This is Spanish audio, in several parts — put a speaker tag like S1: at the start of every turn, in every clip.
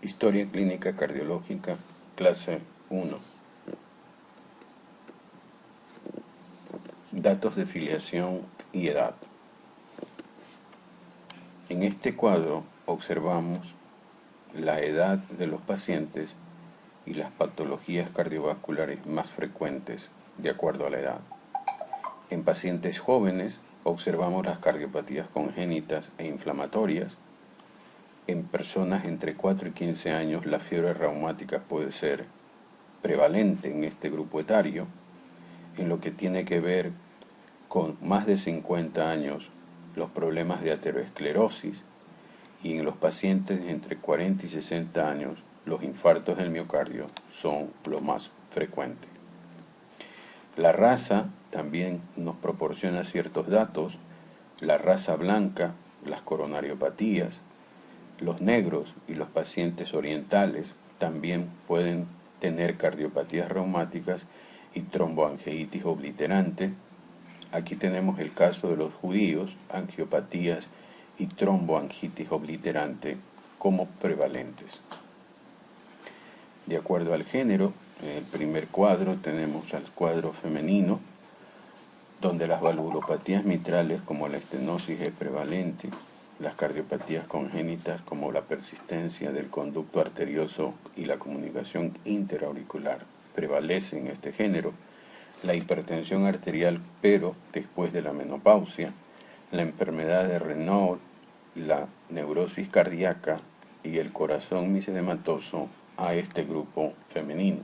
S1: Historia clínica cardiológica, clase 1. Datos de filiación y edad. En este cuadro observamos la edad de los pacientes y las patologías cardiovasculares más frecuentes de acuerdo a la edad. En pacientes jóvenes observamos las cardiopatías congénitas e inflamatorias. En personas entre 4 y 15 años la fiebre reumática puede ser prevalente en este grupo etario. En lo que tiene que ver con más de 50 años, los problemas de aterosclerosis, y en los pacientes entre 40 y 60 años, los infartos del miocardio son lo más frecuente. La raza también nos proporciona ciertos datos. La raza blanca, las coronariopatías, los negros y los pacientes orientales también pueden tener cardiopatías reumáticas y tromboangiitis obliterante. Aquí tenemos el caso de los judíos, angiopatías y tromboangitis obliterante como prevalentes. De acuerdo al género, en el primer cuadro tenemos al cuadro femenino, donde las valvulopatías mitrales como la estenosis es prevalente, las cardiopatías congénitas como la persistencia del conducto arterioso y la comunicación interauricular prevalecen en este género, la hipertensión arterial pero después de la menopausia, la enfermedad de Raynaud, la neurosis cardíaca y el corazón misedematoso a este grupo femenino.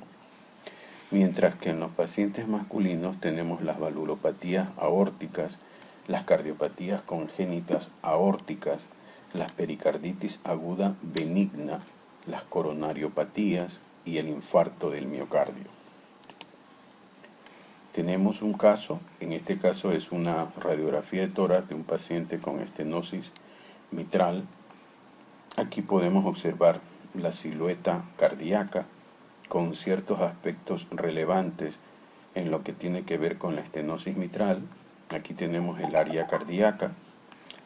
S1: Mientras que en los pacientes masculinos tenemos las valvulopatías aórticas, las cardiopatías congénitas aórticas, las pericarditis aguda benigna, las coronariopatías y el infarto del miocardio. Tenemos un caso, en este caso es una radiografía de tórax de un paciente con estenosis mitral. Aquí podemos observar la silueta cardíaca con ciertos aspectos relevantes en lo que tiene que ver con la estenosis mitral. Aquí tenemos el área cardíaca.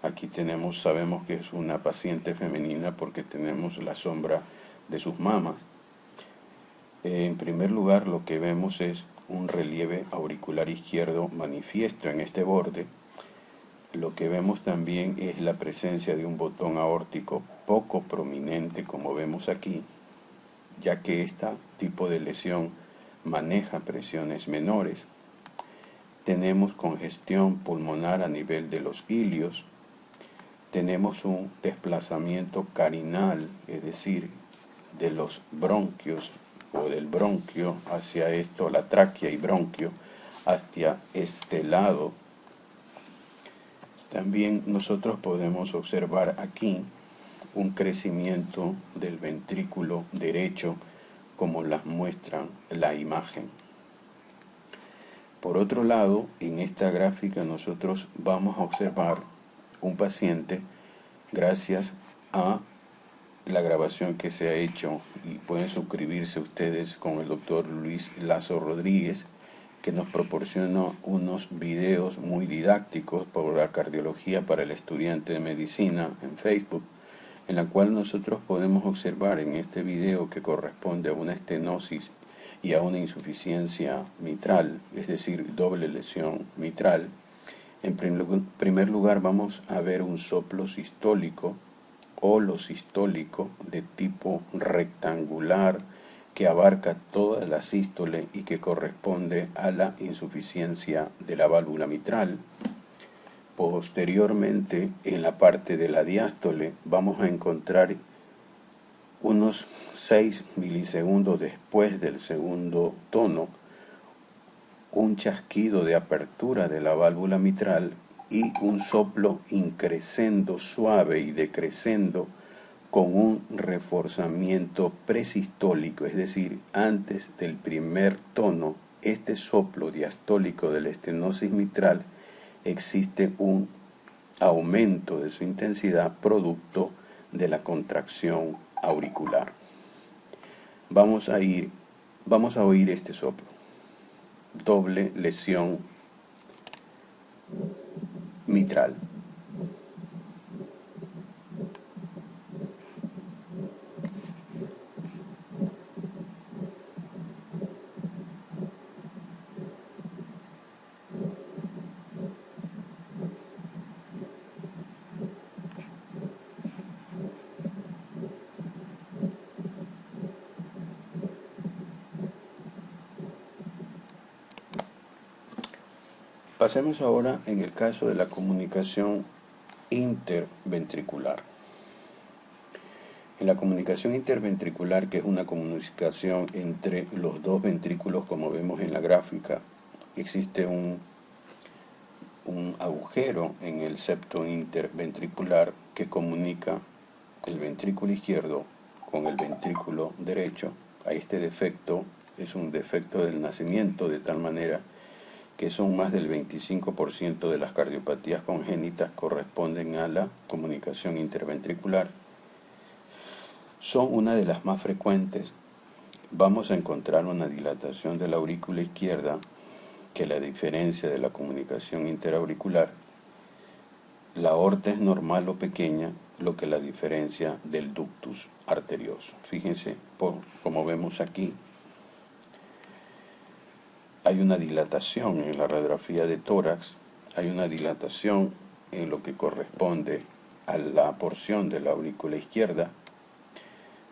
S1: Aquí sabemos que es una paciente femenina porque tenemos la sombra de sus mamas. En primer lugar, lo que vemos es un relieve auricular izquierdo manifiesto en este borde. Lo que vemos también es la presencia de un botón aórtico poco prominente, como vemos aquí, ya que este tipo de lesión maneja presiones menores. Tenemos congestión pulmonar a nivel de los ilios. Tenemos un desplazamiento carinal, es decir, de los bronquios o del bronquio hacia esto, la tráquea y bronquio, hacia este lado. También nosotros podemos observar aquí un crecimiento del ventrículo derecho, como las muestra la imagen. Por otro lado, en esta gráfica nosotros vamos a observar un paciente gracias a la grabación que se ha hecho, y pueden suscribirse ustedes con el doctor Luis Lazo Rodríguez, que nos proporciona unos videos muy didácticos por la cardiología para el estudiante de medicina en Facebook, en la cual nosotros podemos observar en este video que corresponde a una estenosis y a una insuficiencia mitral, es decir, doble lesión mitral. En primer lugar vamos a ver un soplo sistólico, holosistólico de tipo rectangular que abarca toda la sístole y que corresponde a la insuficiencia de la válvula mitral. Posteriormente, en la parte de la diástole, vamos a encontrar unos 6 milisegundos después del segundo tono, un chasquido de apertura de la válvula mitral y un soplo increscendo suave y decrescendo con un reforzamiento presistólico, es decir, antes del primer tono, este soplo diastólico de la estenosis mitral, existe un aumento de su intensidad producto de la contracción auricular. Vamos a oír este soplo. Doble lesión mitral. Pasemos ahora en el caso de la comunicación interventricular. En la comunicación interventricular, que es una comunicación entre los dos ventrículos, como vemos en la gráfica, existe un agujero en el septo interventricular que comunica el ventrículo izquierdo con el ventrículo derecho. A este defecto es un defecto del nacimiento, de tal manera que son más del 25% de las cardiopatías congénitas corresponden a la comunicación interventricular. Son una de las más frecuentes. Vamos a encontrar una dilatación de la aurícula izquierda que la diferencia de la comunicación interauricular. La aorta es normal o pequeña, lo que la diferencia del ductus arterioso. Fíjense, como vemos aquí, hay una dilatación en la radiografía de tórax, hay una dilatación en lo que corresponde a la porción de la aurícula izquierda.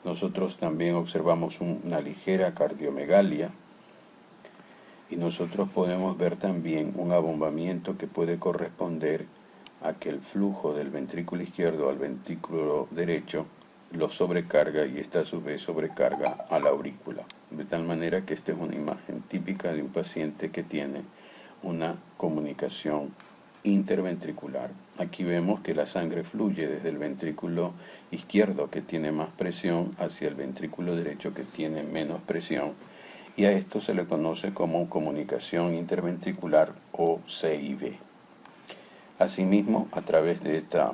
S1: Nosotros también observamos una ligera cardiomegalia y nosotros podemos ver también un abombamiento que puede corresponder a que el flujo del ventrículo izquierdo al ventrículo derecho lo sobrecarga y esta a su vez sobrecarga a la aurícula. De tal manera que esta es una imagen típica de un paciente que tiene una comunicación interventricular. Aquí vemos que la sangre fluye desde el ventrículo izquierdo, que tiene más presión, hacia el ventrículo derecho, que tiene menos presión, y a esto se le conoce como comunicación interventricular o CIV. Asimismo, a través de esta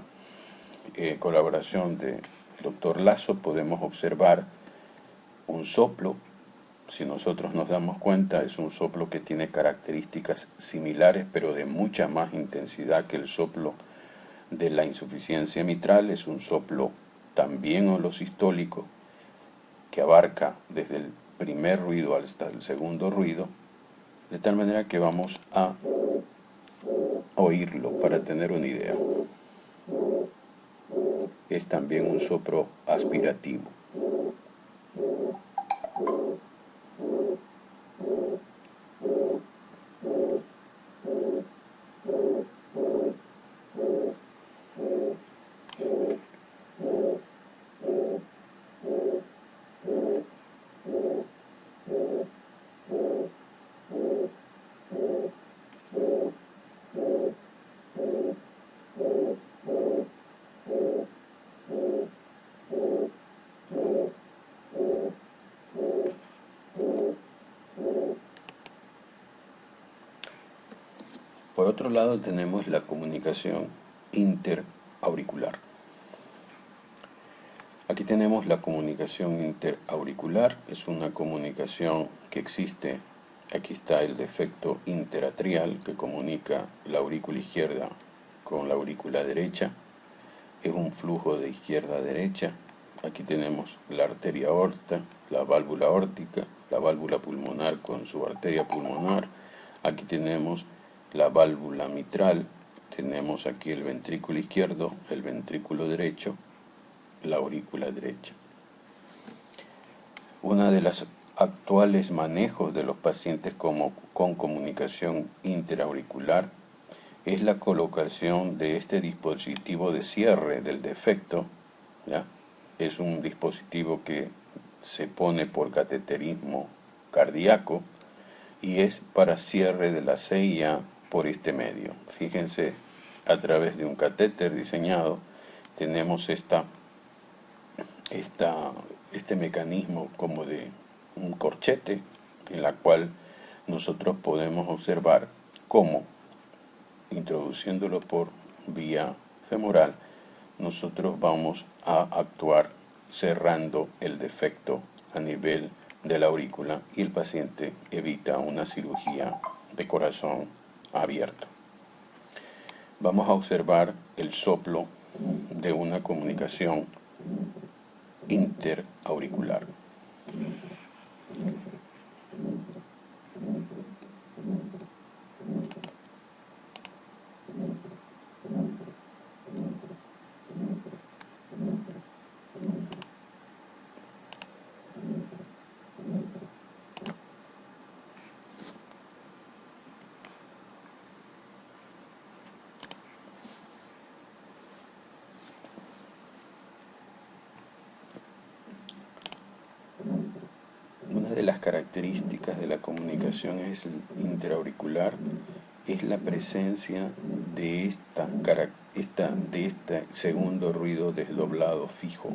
S1: colaboración del Dr. Lasso podemos observar un soplo. Si nosotros nos damos cuenta, es un soplo que tiene características similares, pero de mucha más intensidad que el soplo de la insuficiencia mitral. Es un soplo también holosistólico que abarca desde el primer ruido hasta el segundo ruido, de tal manera que vamos a oírlo para tener una idea. Es también un soplo aspirativo. Por otro lado tenemos la comunicación interauricular. Aquí tenemos la comunicación interauricular, es una comunicación que existe. Aquí está el defecto interatrial que comunica la aurícula izquierda con la aurícula derecha. Es un flujo de izquierda a derecha. Aquí tenemos la arteria aorta, la válvula aórtica, la válvula pulmonar con su arteria pulmonar. Aquí tenemos la válvula mitral, tenemos aquí el ventrículo izquierdo, el ventrículo derecho, la aurícula derecha. Una de las actuales manejos de los pacientes con comunicación interauricular es la colocación de este dispositivo de cierre del defecto, ¿ya? Es un dispositivo que se pone por cateterismo cardíaco y es para cierre de la CIA por este medio. Fíjense, a través de un catéter diseñado tenemos este mecanismo como de un corchete en la cual nosotros podemos observar cómo, introduciéndolo por vía femoral, nosotros vamos a actuar cerrando el defecto a nivel de la aurícula y el paciente evita una cirugía de corazón abierto. Vamos a observar el soplo de una comunicación interauricular. las características de la comunicación interauricular es la presencia de este segundo ruido desdoblado fijo.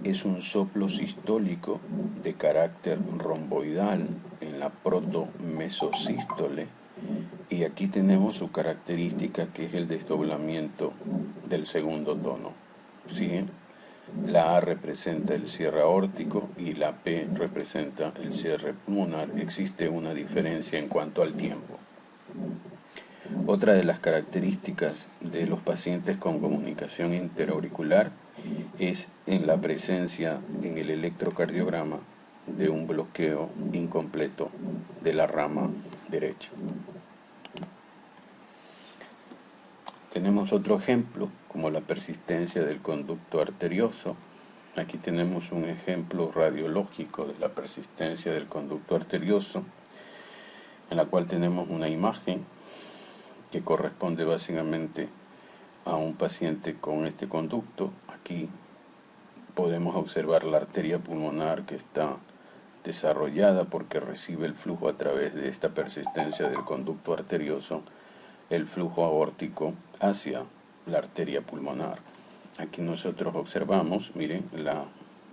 S1: Es un soplo sistólico de carácter romboidal en la protomesosístole, y aquí tenemos su característica, que es el desdoblamiento del segundo tono. ¿Sí? La A representa el cierre aórtico y la P representa el cierre pulmonar. Existe una diferencia en cuanto al tiempo. Otra de las características de los pacientes con comunicación interauricular es en la presencia en el electrocardiograma de un bloqueo incompleto de la rama derecha. Tenemos otro ejemplo, como la persistencia del conducto arterioso. Aquí tenemos un ejemplo radiológico de la persistencia del conducto arterioso, en la cual tenemos una imagen que corresponde básicamente a un paciente con este conducto. Aquí podemos observar la arteria pulmonar que está desarrollada porque recibe el flujo a través de esta persistencia del conducto arterioso, el flujo aórtico hacia la arteria pulmonar. Aquí nosotros observamos, miren, la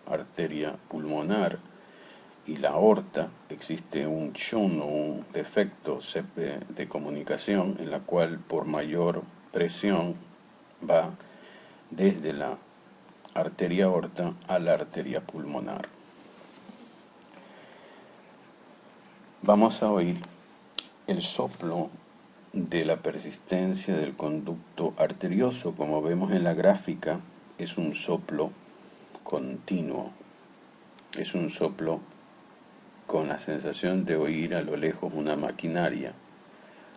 S1: arteria pulmonar y la aorta. Existe un shunt o un defecto de comunicación en la cual por mayor presión va desde la arteria aorta a la arteria pulmonar. Vamos a oír el soplo de la persistencia del conducto arterioso. Como vemos en la gráfica, es un soplo continuo. Es un soplo con la sensación de oír a lo lejos una maquinaria.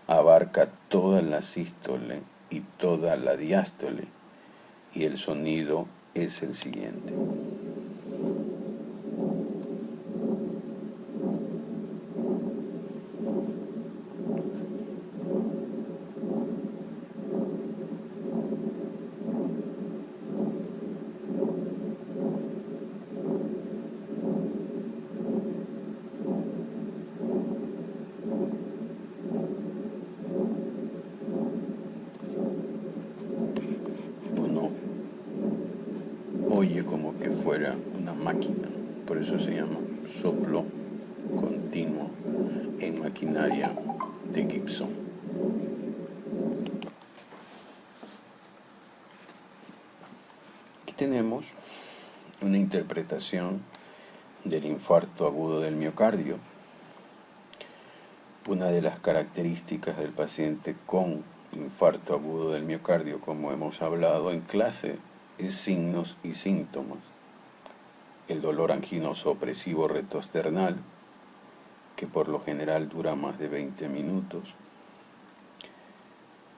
S1: Abarca toda la sístole y toda la diástole, y el sonido es el siguiente. Uno oye como que fuera una máquina, por eso se llama soplo continuo en maquinaria de Gibson. Aquí tenemos una interpretación del infarto agudo del miocardio. Una de las características del paciente con infarto agudo del miocardio, como hemos hablado en clase, es signos y síntomas. El dolor anginoso opresivo retroesternal, que por lo general dura más de 20 minutos,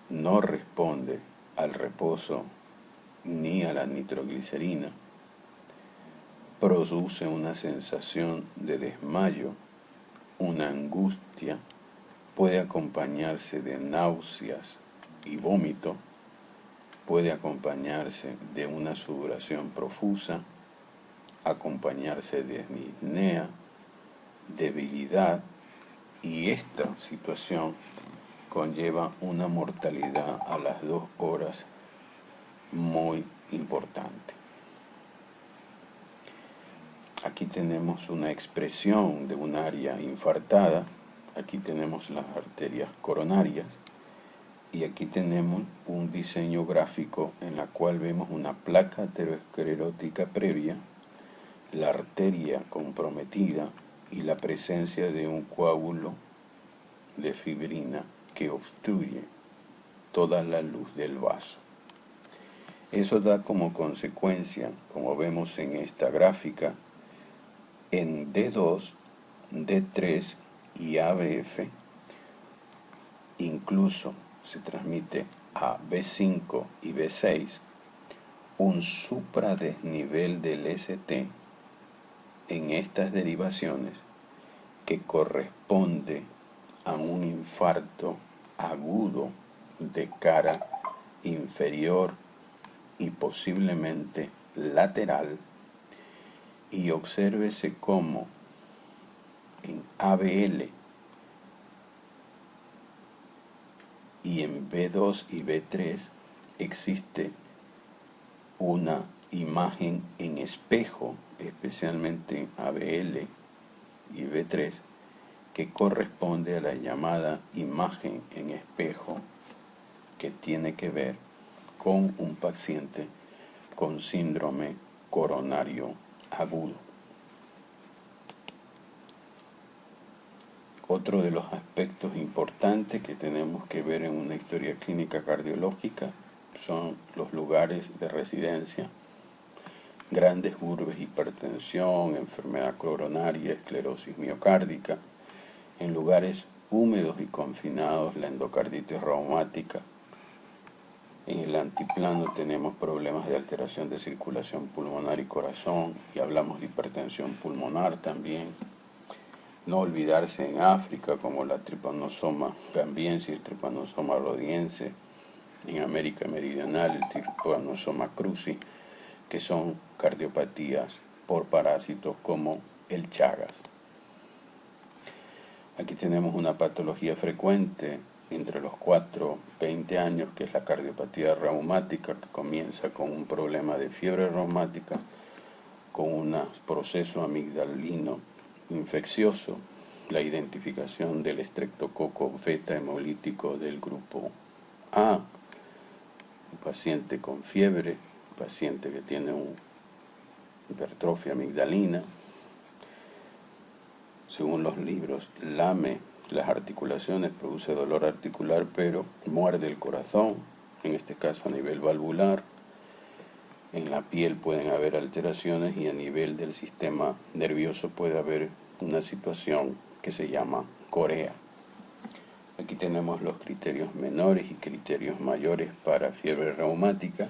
S1: no responde al reposo ni a la nitroglicerina, produce una sensación de desmayo, una angustia, puede acompañarse de náuseas y vómito, puede acompañarse de una sudoración profusa, acompañarse de disnea, debilidad, y esta situación conlleva una mortalidad a las 2 horas muy importante. Aquí tenemos una expresión de un área infartada. Aquí tenemos las arterias coronarias y aquí tenemos un diseño gráfico en la cual vemos una placa aterosclerótica previa, la arteria comprometida y la presencia de un coágulo de fibrina que obstruye toda la luz del vaso. Eso da como consecuencia, como vemos en esta gráfica, en D2, D3 y ABF, incluso se transmite a B5 y B6, un supradesnivel del ST en estas derivaciones que corresponde a un infarto agudo de cara inferior y posiblemente lateral, y obsérvese cómo en ABL y en B2 y B3 existe una imagen en espejo, especialmente en ABL y B3, que corresponde a la llamada imagen en espejo, que tiene que ver con un paciente con síndrome coronario agudo. Otro de los aspectos importantes que tenemos que ver en una historia clínica cardiológica son los lugares de residencia, grandes urbes, hipertensión, enfermedad coronaria, esclerosis miocárdica. En lugares húmedos y confinados, la endocarditis reumática. En el antiplano tenemos problemas de alteración de circulación pulmonar y corazón, y hablamos de hipertensión pulmonar también. No olvidarse en África, como la Trypanosoma gambiense y el Trypanosoma rhodiense. En América Meridional, el Trypanosoma cruzi, que son cardiopatías por parásitos como el Chagas. Aquí tenemos una patología frecuente entre los 4 y 20 años, que es la cardiopatía reumática, que comienza con un problema de fiebre reumática, con un proceso amigdalino infeccioso, la identificación del estreptococo beta hemolítico del grupo A, un paciente con fiebre, un paciente que tiene una hipertrofia amigdalina. Según los libros, lame las articulaciones, produce dolor articular, pero muerde el corazón, en este caso a nivel valvular. En la piel pueden haber alteraciones y a nivel del sistema nervioso puede haber una situación que se llama corea. Aquí tenemos los criterios menores y criterios mayores para fiebre reumática.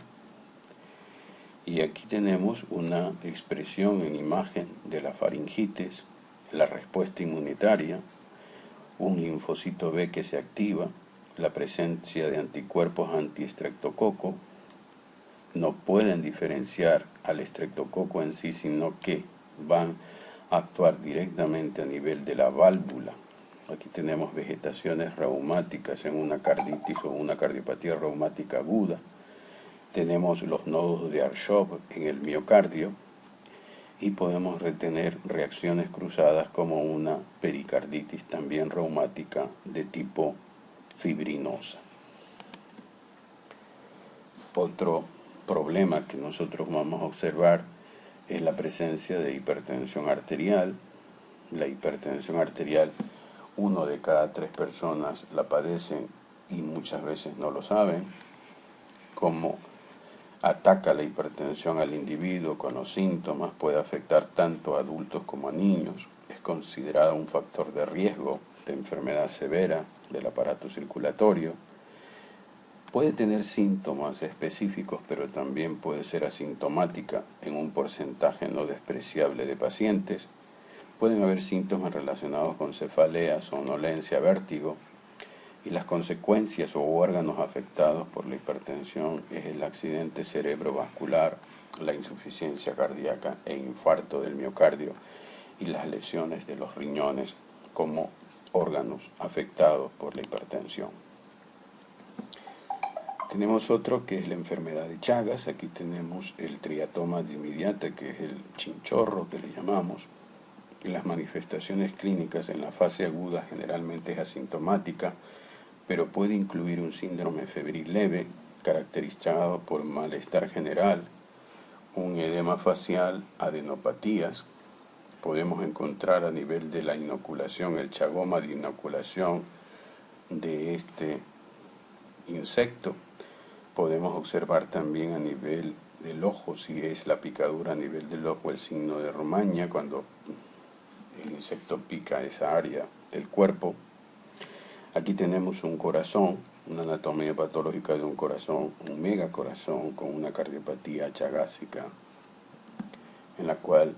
S1: Y aquí tenemos una expresión en imagen de la faringitis, la respuesta inmunitaria, un linfocito B que se activa, la presencia de anticuerpos antiestreptococo. No pueden diferenciar al estreptococo en sí, sino que van a actuar directamente a nivel de la válvula. Aquí tenemos vegetaciones reumáticas en una carditis o una cardiopatía reumática aguda. Tenemos los nodos de Arshoff en el miocardio y podemos retener reacciones cruzadas como una pericarditis también reumática de tipo fibrinosa. Otro problema que nosotros vamos a observar es la presencia de hipertensión arterial. La hipertensión arterial, 1 de cada 3 personas la padecen y muchas veces no lo saben. Cómo ataca la hipertensión al individuo con los síntomas, puede afectar tanto a adultos como a niños. Es considerada un factor de riesgo de enfermedad severa del aparato circulatorio. Puede tener síntomas específicos, pero también puede ser asintomática en un porcentaje no despreciable de pacientes. Pueden haber síntomas relacionados con cefalea, somnolencia, vértigo, y las consecuencias o órganos afectados por la hipertensión es el accidente cerebrovascular, la insuficiencia cardíaca e infarto del miocardio y las lesiones de los riñones como órganos afectados por la hipertensión. Tenemos otro que es la enfermedad de Chagas. Aquí tenemos el triatoma dimidiata, que es el chinchorro que le llamamos. Y las manifestaciones clínicas en la fase aguda generalmente es asintomática, pero puede incluir un síndrome febril leve, caracterizado por malestar general, un edema facial, adenopatías. Podemos encontrar a nivel de la inoculación, el chagoma de inoculación de este insecto. Podemos observar también a nivel del ojo, si es la picadura a nivel del ojo, el signo de Romaña, cuando el insecto pica esa área del cuerpo. Aquí tenemos un corazón, una anatomía patológica de un corazón, un megacorazón con una cardiopatía chagásica, en la cual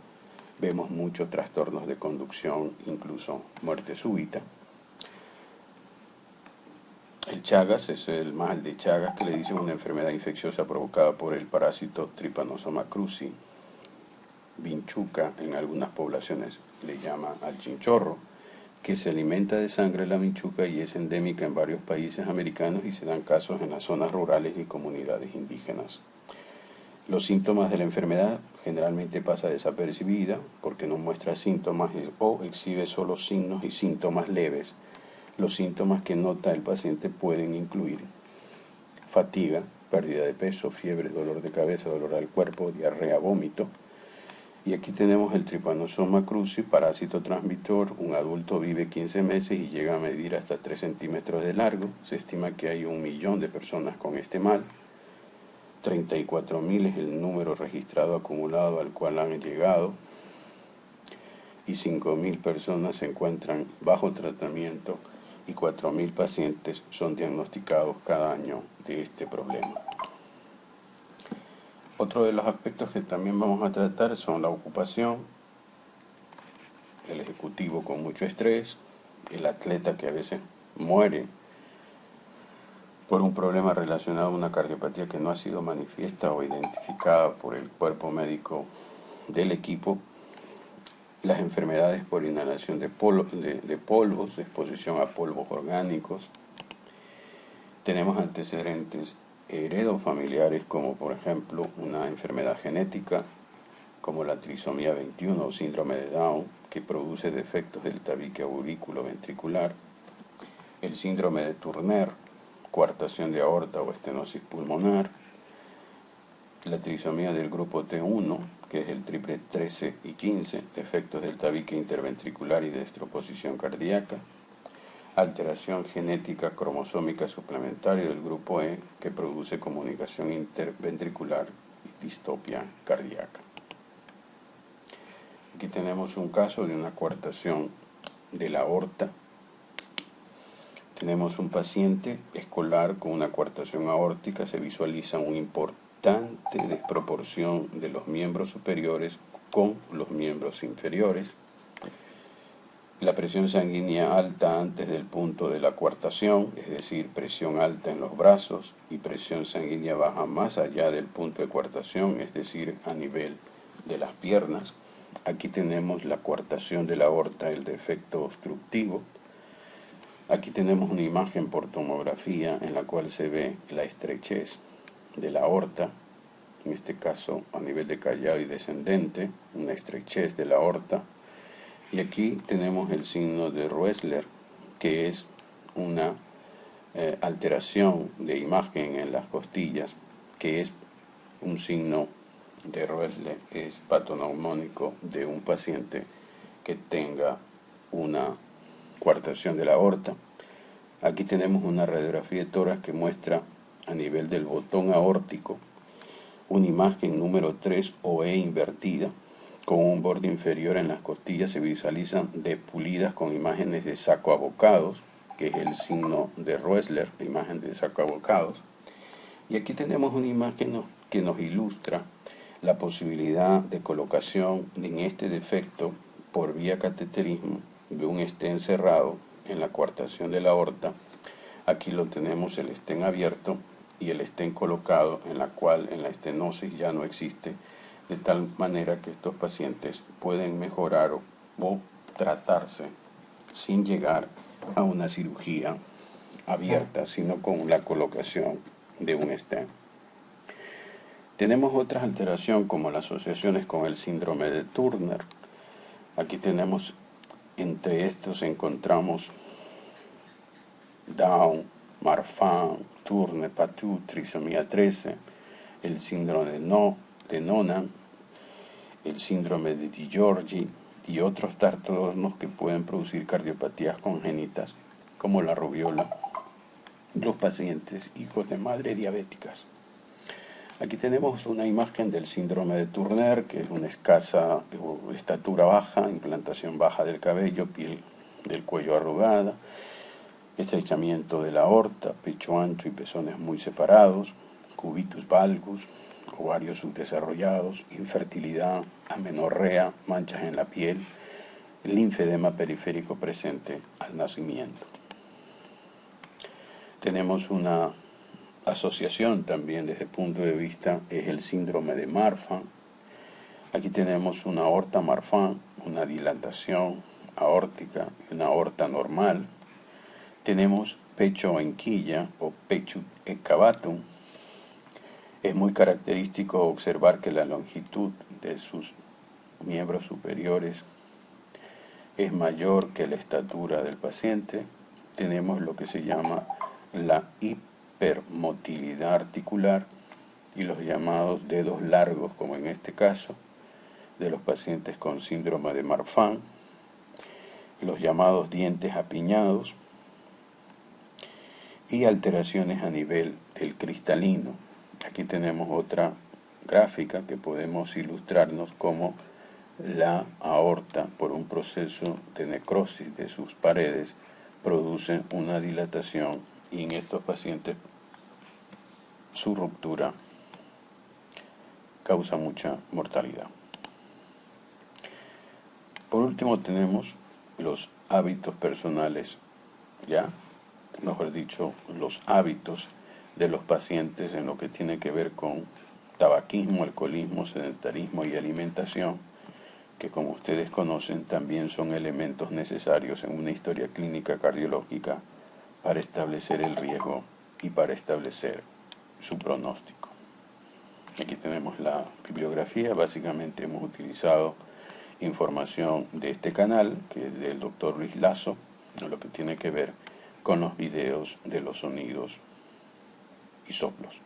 S1: vemos muchos trastornos de conducción, incluso muerte súbita. El Chagas es el mal de Chagas, que le dicen una enfermedad infecciosa provocada por el parásito Trypanosoma cruzi. Vinchuca en algunas poblaciones le llama al chinchorro. que se alimenta de sangre la vinchuca y es endémica en varios países americanos y se dan casos en las zonas rurales y comunidades indígenas. Los síntomas de la enfermedad generalmente pasa desapercibida porque no muestra síntomas o exhibe solo signos y síntomas leves. Los síntomas que nota el paciente pueden incluir fatiga, pérdida de peso, fiebre, dolor de cabeza, dolor al cuerpo, diarrea, vómito. Y aquí tenemos el Trypanosoma cruzi, parásito transmisor. Un adulto vive 15 meses y llega a medir hasta 3 centímetros de largo. Se estima que hay 1 millón de personas con este mal. 34.000 es el número registrado acumulado al cual han llegado. Y 5.000 personas se encuentran bajo tratamiento y 4.000 pacientes son diagnosticados cada año de este problema. Otro de los aspectos que también vamos a tratar son la ocupación, el ejecutivo con mucho estrés, el atleta que a veces muere por un problema relacionado a una cardiopatía que no ha sido manifiesta o identificada por el cuerpo médico del equipo, las enfermedades por inhalación de polvos, exposición a polvos orgánicos. Tenemos antecedentes heredofamiliares como por ejemplo una enfermedad genética como la trisomía 21 o síndrome de Down que produce defectos del tabique aurículo-ventricular, el síndrome de Turner, coartación de aorta o estenosis pulmonar, la trisomía del grupo T1, que es el triple 13 y 15, defectos del tabique interventricular y destroposición cardíaca, alteración genética cromosómica suplementaria del grupo E, que produce comunicación interventricular y distopia cardíaca. Aquí tenemos un caso de una coartación de la aorta. Tenemos un paciente escolar con una coartación aórtica, se visualiza una importante desproporción de los miembros superiores con los miembros inferiores. La presión sanguínea alta antes del punto de la coartación, es decir, presión alta en los brazos, y presión sanguínea baja más allá del punto de coartación, es decir, a nivel de las piernas. Aquí tenemos la coartación de la aorta, el defecto obstructivo. Aquí tenemos una imagen por tomografía en la cual se ve la estrechez de la aorta, en este caso a nivel de callado y descendente, una estrechez de la aorta. Y aquí tenemos el signo de Roessler, que es una alteración de imagen en las costillas, que es un signo de Roessler, es patoneumónico de un paciente que tenga una coartación de la aorta. Aquí tenemos una radiografía de tórax que muestra a nivel del botón aórtico una imagen número 3 o E invertida, con un borde inferior en las costillas se visualizan depulidas con imágenes de saco abocados, que es el signo de Roessler, la imagen de saco abocados. Y aquí tenemos una imagen que nos ilustra la posibilidad de colocación en este defecto por vía cateterismo de un stent cerrado en la coartación de la aorta. Aquí lo tenemos el stent abierto y el stent colocado, en la cual en la estenosis ya no existe, de tal manera que estos pacientes pueden mejorar o tratarse sin llegar a una cirugía abierta, sino con la colocación de un stent. Tenemos otras alteraciones como las asociaciones con el síndrome de Turner. Aquí tenemos, entre estos encontramos Down, Marfan, Turner, Patout, trisomía 13, el síndrome de Noonan, el síndrome de DiGiorgi y otros trastornos que pueden producir cardiopatías congénitas como la rubiola, los pacientes hijos de madres diabéticas. Aquí tenemos una imagen del síndrome de Turner, que es una escasa estatura baja, implantación baja del cabello, piel del cuello arrugada, estrechamiento de la aorta, pecho ancho y pezones muy separados, cubitus valgus, ovarios subdesarrollados, infertilidad, amenorrea, manchas en la piel, linfedema periférico presente al nacimiento. Tenemos una asociación también desde el punto de vista, es el síndrome de Marfan. Aquí tenemos una aorta Marfan, una dilatación aórtica y una aorta normal. Tenemos pecho en quilla o pecho excavatum. Es muy característico observar que la longitud de sus miembros superiores es mayor que la estatura del paciente. Tenemos lo que se llama la hipermotilidad articular y los llamados dedos largos, como en este caso, de los pacientes con síndrome de Marfan, los llamados dientes apiñados y alteraciones a nivel del cristalino. Aquí tenemos otra gráfica que podemos ilustrarnos cómo la aorta, por un proceso de necrosis de sus paredes, produce una dilatación y en estos pacientes su ruptura causa mucha mortalidad. Por último tenemos los hábitos personales, mejor dicho, los hábitos de los pacientes en lo que tiene que ver con tabaquismo, alcoholismo, sedentarismo y alimentación, que como ustedes conocen también son elementos necesarios en una historia clínica cardiológica para establecer el riesgo y para establecer su pronóstico. Aquí tenemos la bibliografía. Básicamente hemos utilizado información de este canal, que es del doctor Luis Lazo, en lo que tiene que ver con los videos de los sonidos y soplos.